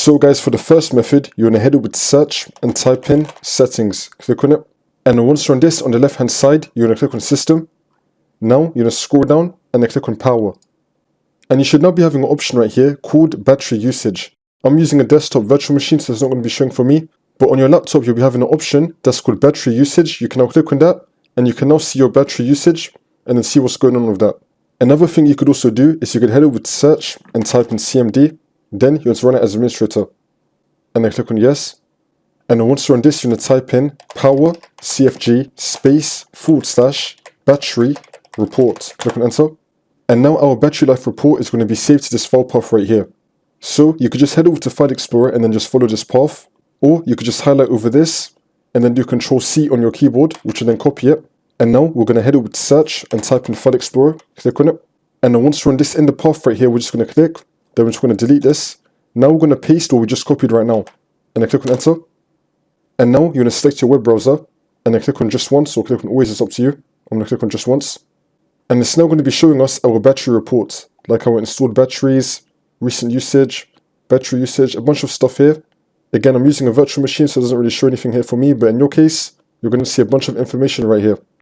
So guys, for the first method, you're going to head over to search and type in settings. Click on it. And then once you're on this, on the left hand side, you're going to click on system. Now you're going to scroll down and then click on power. And you should now be having an option right here called battery usage. I'm using a desktop virtual machine, so it's not going to be showing for me. But on your laptop, you'll be having an option that's called battery usage. You can now click on that and you can now see your battery usage and then see what's going on with that. Another thing you could also do is you could head over to search and type in CMD. Then you want to run it as administrator. And then click on yes. And then once you're on this, you're going to type in power CFG space / battery report. Click on enter. And now our battery life report is going to be saved to this file path right here. So you could just head over to File Explorer and then just follow this path. Or you could just highlight over this and then do Control-C on your keyboard, which will then copy it. And now we're going to head over to search and type in File Explorer. Click on it. And then once we're on this in the path right here, we're just going to click. Then we're just going to delete this. Now we're going to paste what we just copied right now. And then click on enter. And now you're going to select your web browser. And then click on just once or click on always, it's up to you. I'm going to click on just once. And it's now going to be showing us our battery report. Like our installed batteries, recent usage, battery usage, a bunch of stuff here. Again, I'm using a virtual machine, so it doesn't really show anything here for me. But in your case, you're going to see a bunch of information right here.